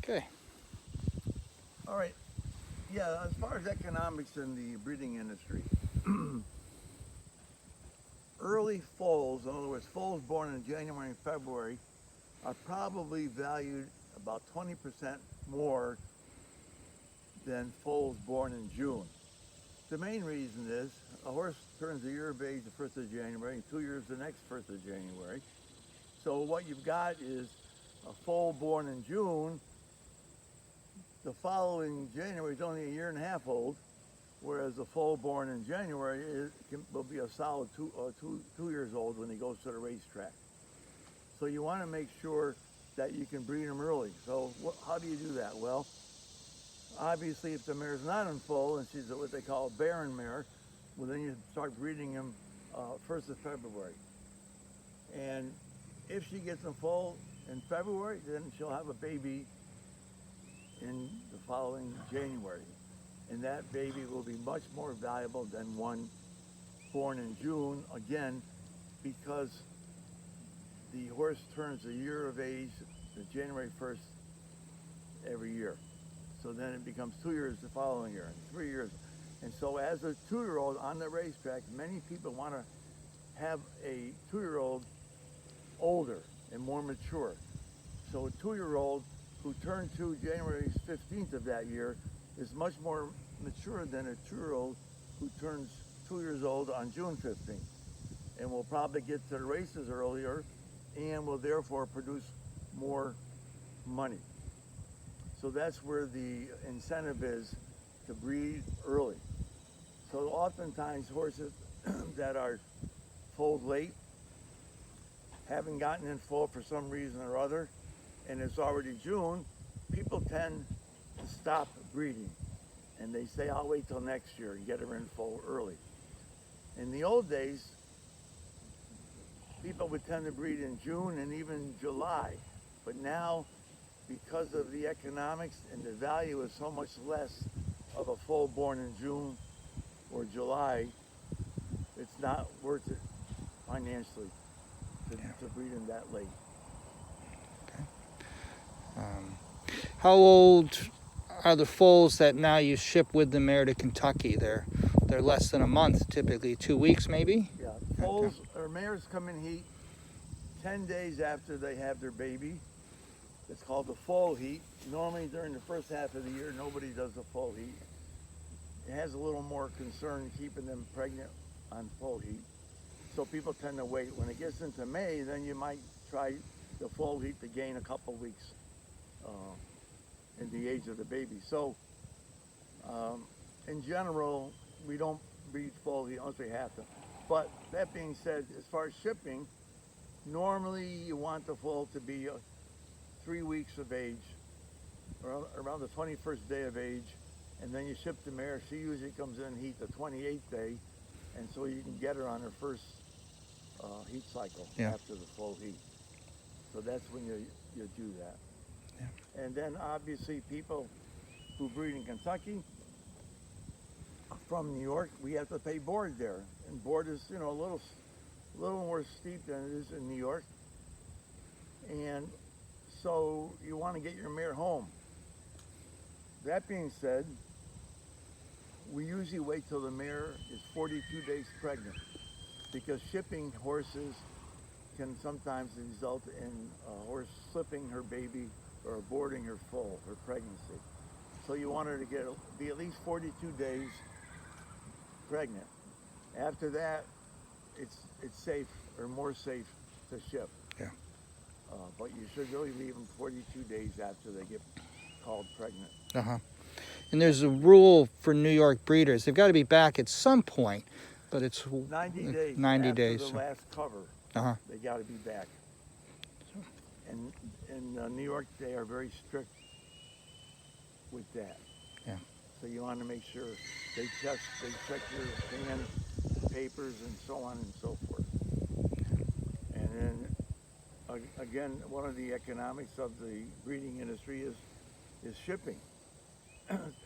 Okay. All right. Yeah, as far as economics in the breeding industry, early foals, in other words, foals born in January and February, are probably valued about 20% more than foals born in June. The main reason is a horse turns a year of age the 1st of January and 2 years the next 1st of January. So what you've got is a foal born in June, the following January is only a year and a half old, whereas a foal born in January will be a solid 2 years old when he goes to the racetrack. So you want to make sure that you can breed them early. So how do you do that? Well, obviously if the mare's not in foal and she's what they call a barren mare, well then you start breeding them 1st of February. And if she gets in foal in February, then she'll have a baby in the following January. And that baby will be much more valuable than one born in June, again, because the horse turns a year of age, the January 1st every year. So then it becomes 2 years the following year, and 3 years. And so as a 2-year-old on the racetrack, many people want to have a 2-year-old older and more mature. So a 2-year-old who turned 2 January 15th of that year is much more mature than a 2-year-old who turns 2 years old on June 15th, and will probably get to the races earlier and will therefore produce more money. So that's where the incentive is to breed early. So oftentimes horses that are foaled late, haven't gotten in foal for some reason or other, and it's already June, people tend to stop breeding. And they say, I'll wait till next year and get her in foal early. In the old days, people would tend to breed in June and even July. But now, because of the economics and the value is so much less of a foal born in June or July, it's not worth it financially to breed them that late. How old are the foals that now you ship with the mare to Kentucky? They're less than a month, typically 2 weeks maybe? Yeah, foals or mares come in heat 10 days after they have their baby. It's called the foal heat. Normally during the first half of the year, nobody does the foal heat. It has a little more concern keeping them pregnant on foal heat. So people tend to wait. When it gets into May, then you might try the foal heat to gain a couple weeks in the age of the baby. So in general, we don't breed foal heat unless we have to. But that being said, as far as shipping, normally you want the foal to be 3 weeks of age, around the 21st day of age, and then you ship the mare. She usually comes in heat the 28th day, and so you can get her on her first heat cycle after the full heat. So that's when you do that. Yeah. And then obviously people who breed in Kentucky, from New York, we have to pay board there, and board is a little more steep than it is in New York. And so you want to get your mare home. That being said, we usually wait till the mare is 42 days pregnant, because shipping horses can sometimes result in a horse slipping her baby or aborting her foal, her pregnancy. So you want her to be at least 42 days pregnant. After that, it's safe or more safe to ship. Yeah. But you should really leave them 42 days after they get called pregnant. And there's a rule for New York breeders. They've got to be back at some point, but it's 90 days 90 after days. the last cover. They got to be back. And in New York, they are very strict with that. Yeah. So you want to make sure they check your hand papers and so on and so forth. And then again, one of the economics of the breeding industry is shipping.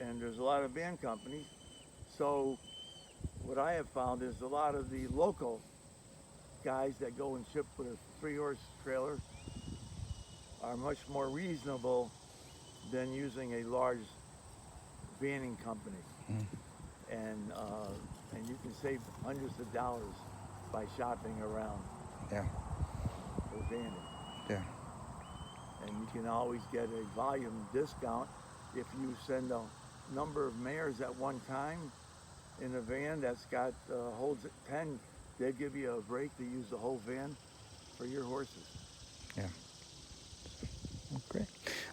And there's a lot of van companies. So what I have found is a lot of the local guys that go and ship with a 3-horse trailer are much more reasonable than using a large vanning company. Mm. And you can save hundreds of dollars by shopping around Yeah. for vanning. Yeah. And you can always get a volume discount if you send a number of mares at one time in a van that's got holds 10. They give you a break to use the whole van for your horses. Yeah. Great.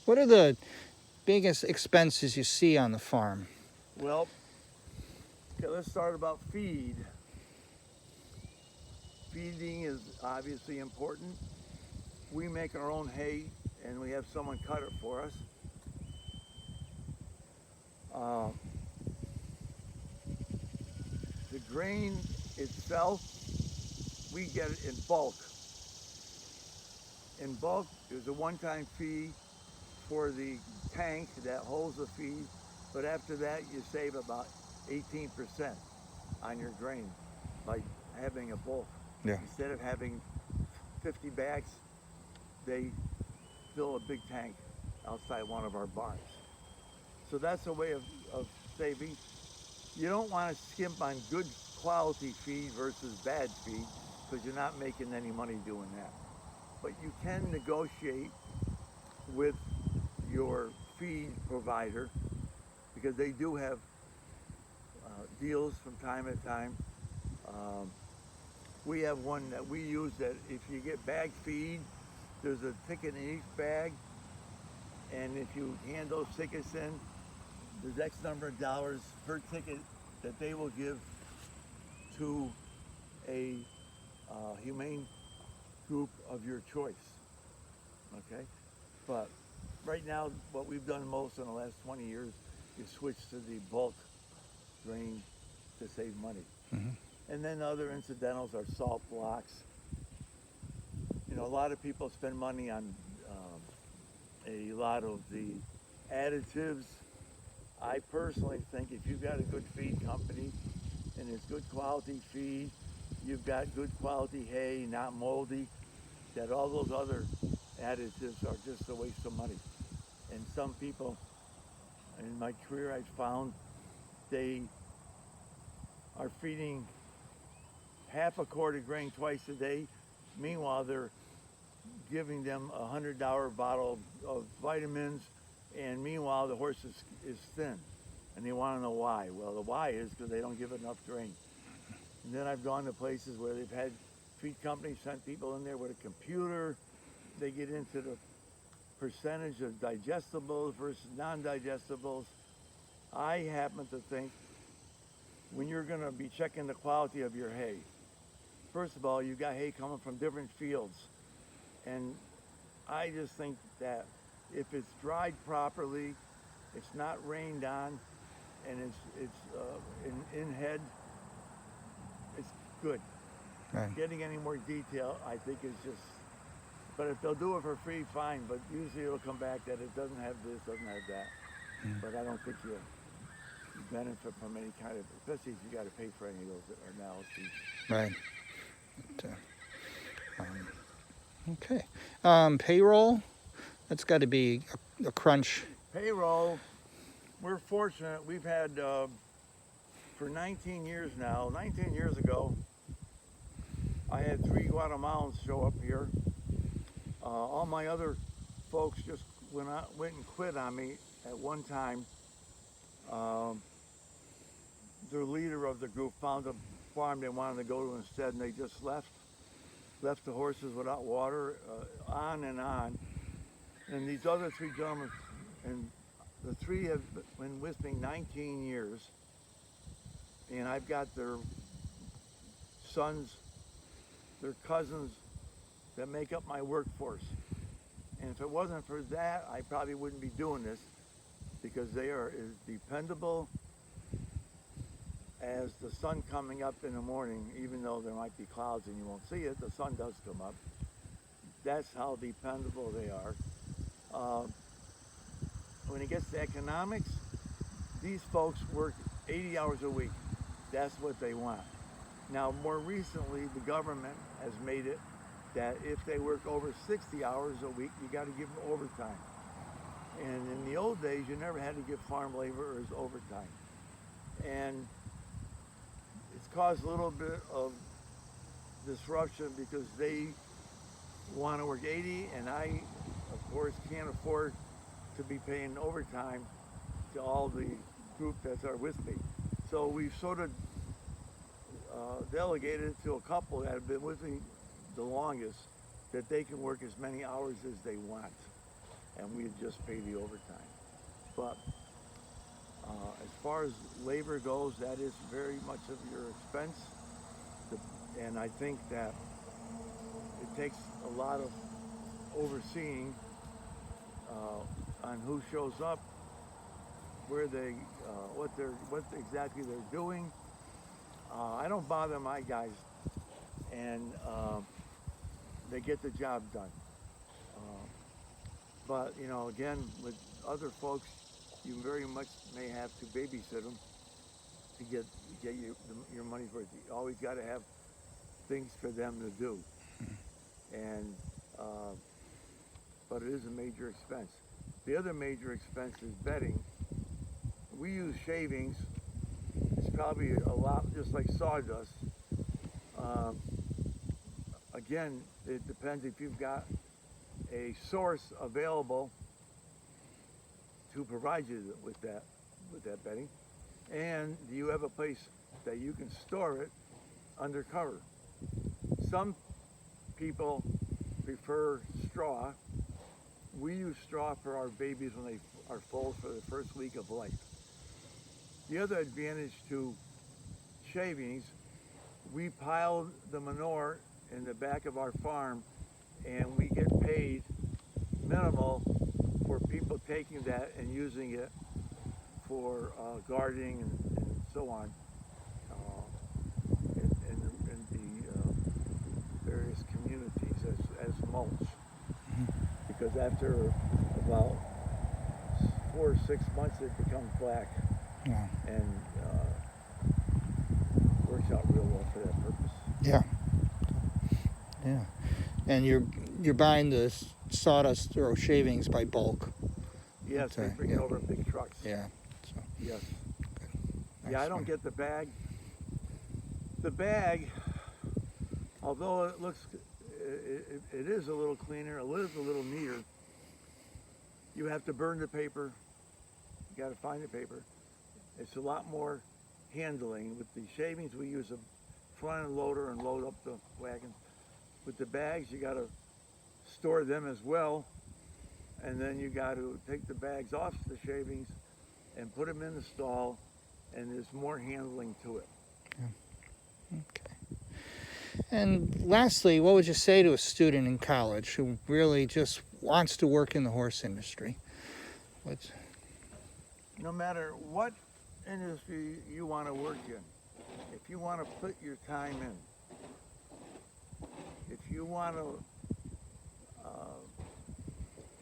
What are the biggest expenses you see on the farm? Well, okay, let's start about feed. Feeding is obviously important. We make our own hay and we have someone cut it for us. The grain itself, we get it in bulk. In bulk, there's a one-time fee for the tank that holds the feed, but after that you save about 18% on your grain by having a bulk. Yeah. Instead of having 50 bags, they fill a big tank outside one of our barns. So that's a way of saving. You don't want to skimp on good quality feed versus bad feed because you're not making any money doing that. But you can negotiate with your feed provider because they do have deals from time to time. We have one that we use that if you get bag feed, there's a ticket in each bag, and if you hand those tickets in, there's X number of dollars per ticket that they will give to a humane group of your choice. Okay, but right now, what we've done most in the last 20 years is switch to the bulk grain to save money. Mm-hmm. And then other incidentals are salt blocks. You know, a lot of people spend money on a lot of the additives. I personally think if you've got a good feed company and it's good quality feed, you've got good quality hay, not moldy, that all those other additives are just a waste of money. And some people in my career I've found they are feeding half a quart of grain twice a day. Meanwhile, they're giving them a $100 bottle of vitamins, and meanwhile the horse is thin. And they want to know why. Well, the why is because they don't give enough grain. And then I've gone to places where they've had feed companies send people in there with a computer. They get into the percentage of digestibles versus non-digestibles. I happen to think when you're going to be checking the quality of your hay, first of all, you've got hay coming from different fields. And I just think that if it's dried properly, it's not rained on, and it's in head, it's good. Right. Getting any more detail, I think, is just, but if they'll do it for free, fine, but usually it'll come back that it doesn't have this, doesn't have that. But I don't think you benefit from any kind of, especially if you got to pay for any of those analyses. Right. Okay. Payroll, that's got to be a crunch. Payroll, we're fortunate. We've had, for 19 years now, 19 years ago, I had 3 Guatemalans show up here. All my other folks just went and quit on me at one time. The leader of the group found a farm they wanted to go to instead, and they just left the horses without water, on and on. And these other 3 gentlemen, and the 3 have been with me 19 years, and I've got their sons, their cousins that make up my workforce. And if it wasn't for that, I probably wouldn't be doing this, because they are as dependable as the sun coming up in the morning. Even though there might be clouds and you won't see it, the sun does come up. That's how dependable they are. When it gets to economics, these folks work 80 hours a week. That's what they want. Now, more recently, the government has made it that if they work over 60 hours a week, you got to give them overtime. And in the old old days, you never had to give farm laborers overtime. And it's caused a little bit of disruption because they want to work 80, and I, of course, can't afford to be paying overtime to all the group that are with me. So we've sort of delegated to a couple that have been with me the longest that they can work as many hours as they want, and we just pay the overtime. But as far as labor goes, that is very much of your expense, and I think that it takes a lot of overseeing on who shows up, where they, what exactly they're doing. I don't bother my guys, and they get the job done. But you know, again, with other folks, you very much may have to babysit them to get your money's worth. You always got to have things for them to do, and but it is a major expense. The other major expense is bedding. We use shavings. It's probably a lot just like sawdust. Again, it depends if you've got a source available to provide you with that bedding, and do you have a place that you can store it under cover. Some people prefer straw. We use straw for our babies when they are foaled for the first week of life. The other advantage to shavings, we pile the manure in the back of our farm, and we get paid minimal for people taking that and using it for gardening and so on in the various communities as mulch. Because after about 4 or 6 months, it becomes black. Yeah. And works out real well for that purpose. Yeah. Yeah. And you're buying the sawdust or shavings by bulk. Yes, they bring it over in big trucks. Yeah. So. Yes. Good. Yeah, I don't get the bag. The bag, although it looks, it is a little cleaner, it is a little neater. You have to burn the paper. You got to find the paper. It's a lot more handling. With the shavings, we use a front end loader and load up the wagon. With the bags, you got to store them as well, and then you got to take the bags off the shavings and put them in the stall, and there's more handling to it. Yeah. Okay. And lastly, what would you say to a student in college who really just wants to work in the horse industry? No matter what industry you want to work in, if you want to put your time in, if you want to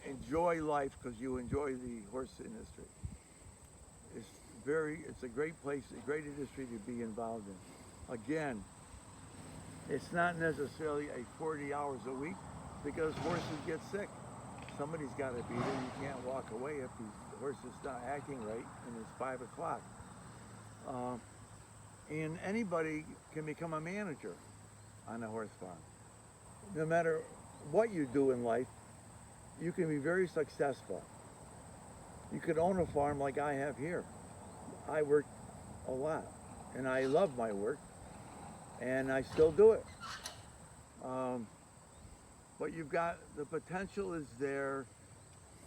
enjoy life because you enjoy the horse industry, it's a great place, a great industry to be involved in. Again, it's not necessarily a 40 hours a week because horses get sick. Somebody's got to be there. You can't walk away if the horse is not acting right and it's 5 o'clock. And anybody can become a manager on a horse farm. No matter what you do in life, you can be very successful. You could own a farm like I have here. I work a lot, and I love my work, and I still do it. But you've got, the potential is there.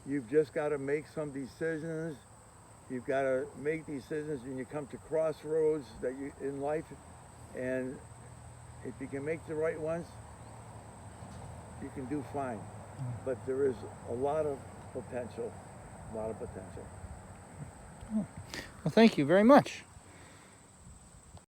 You've just got to make some decisions. You've got to make decisions when you come to crossroads that you in life, and if you can make the right ones, you can do fine. But there is a lot of potential, Well, thank you very much.